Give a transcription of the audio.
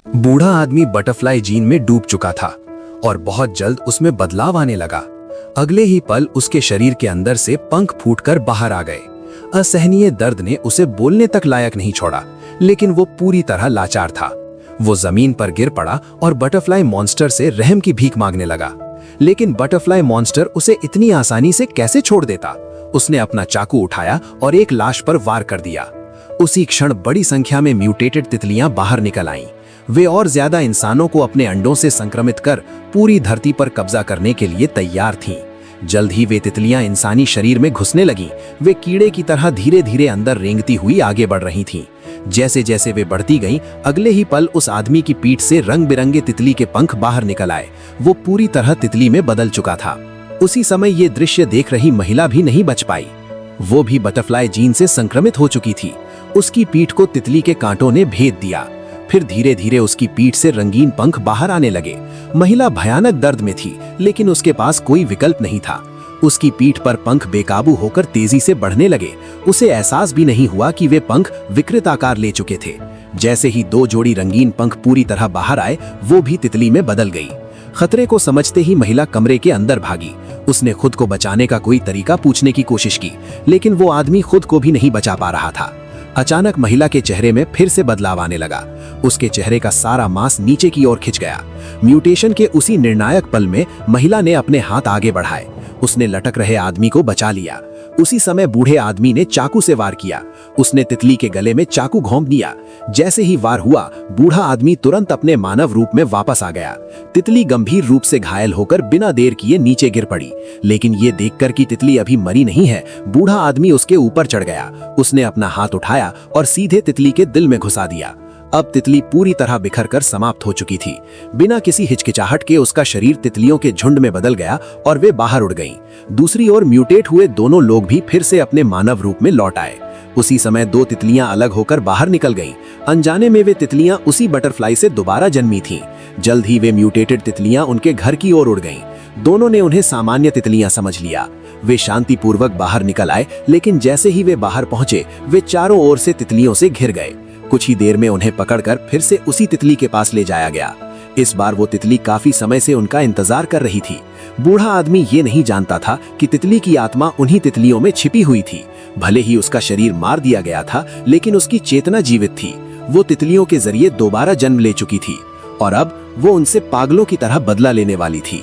बूढ़ा आदमी butterfly gene में डूब चुका था और बहुत जल्द उसमें बदलाव आने लगा। अगले ही पल उसके शरीर के अंदर से पंख फूटकर बाहर आ गए। असहनीय दर्द ने उसे बोलने तक लायक नहीं छोड़ा, लेकिन वो पूरी तरह लाचार था। वो जमीन पर गिर पड़ा और बटरफ्लाई मॉन्स्टर से रहम की भीख मांगने लगा। लेकिन बटरफ्लाई मॉन्स्टर उसे इतनी आसानी से कैसे छोड़ देता। उसने अपना चाकू उठाया और एक लाश पर वार कर दिया। उसी क्षण बड़ी संख्या में म्यूटेटेड तितलियां बाहर निकल आईं। वे और ज्यादा इंसानों को अपने अंडों से संक्रमित कर पूरी धरती पर कब्जा करने के लिए तैयार थीं। जल्द ही वे तितलियां इंसानी शरीर में घुसने लगीं। वे कीड़े की तरह धीरे धीरे अंदर रेंगती हुई आगे बढ़ रही थीं। जैसे जैसे वे बढ़ती गईं, अगले ही पल उस आदमी की पीठ से रंग बिरंगे तितली के पंख बाहर निकल आए। वो पूरी तरह तितली में बदल चुका था। उसी समय ये दृश्य देख रही महिला भी नहीं बच पाई। वो भी बटरफ्लाई जीन से संक्रमित हो चुकी थी। उसकी पीठ को तितली के कांटों ने भेद दिया। फिर धीरे धीरे उसकी पीठ से रंगीन पंख बाहर आने लगे। महिला भयानक दर्द में थी, लेकिन उसके पास कोई विकल्प नहीं था। उसकी पीठ पर पंख बेकाबू होकर तेजी से बढ़ने लगे। उसे एहसास भी नहीं हुआ कि वे पंख विकृत आकार ले चुके थे। जैसे ही दो जोड़ी रंगीन पंख पूरी तरह बाहर आए, वो भी तितली में बदल गई। खतरे को समझते ही महिला कमरे के अंदर भागी। उसने खुद को बचाने का कोई तरीका पूछने की कोशिश की, लेकिन वो आदमी खुद को भी नहीं बचा पा रहा था। अचानक महिला के चेहरे में फिर से बदलाव आने लगा। उसके चेहरे का सारा मांस नीचे की ओर खिंच गया। म्यूटेशन के उसी निर्णायक पल में महिला ने अपने हाथ आगे बढ़ाए। उसने लटक रहे आदमी को बचा लिया। उसी समय बूढ़े आदमी ने चाकू से वार किया। उसने तितली के गले में चाकू घोंप दिया। जैसे ही वार हुआ, बूढ़ा आदमी तुरंत अपने मानव रूप में वापस आ गया। तितली गंभीर रूप से घायल होकर बिना देर किए नीचे गिर पड़ी। लेकिन ये देखकर कि तितली अभी मरी नहीं है, बूढ़ा आदमी उसके ऊपर चढ़ गया। उसने अपना हाथ उठाया और सीधे तितली के दिल में घुसा दिया। अब तितली पूरी तरह बिखर कर समाप्त हो चुकी थी। बिना किसी हिचकिचाहट के उसका शरीर तितलियों के झुंड में बदल गया और वे बाहर उड़ गईं। दूसरी ओर म्यूटेट हुए दोनों लोग भी फिर से अपने मानव रूप में लौट आए। उसी समय दो तितलियां अलग होकर बाहर निकल गईं। अनजाने में वे तितलियां उसी बटरफ्लाई से दोबारा जन्मी थीं। जल्द ही वे म्यूटेटेड तितलियां उनके घर की ओर उड़ गईं। दोनों ने उन्हें सामान्य तितलियां समझ लिया। वे शांतिपूर्वक बाहर निकल आए, लेकिन जैसे ही वे बाहर पहुंचे, वे चारों ओर से तितलियों से घिर गए। कुछ ही देर में उन्हें पकड़कर फिर से उसी तितली के पास ले जाया गया। इस बार वो तितली काफी समय से उनका इंतजार कर रही थी। बूढ़ा आदमी ये नहीं जानता था कि तितली की आत्मा उन्हीं तितलियों में छिपी हुई थी। भले ही उसका शरीर मार दिया गया था, लेकिन उसकी चेतना जीवित थी। वो तितलियों के जरिए दोबारा जन्म ले चुकी थी और अब वो उनसे पागलों की तरह बदला लेने वाली थी।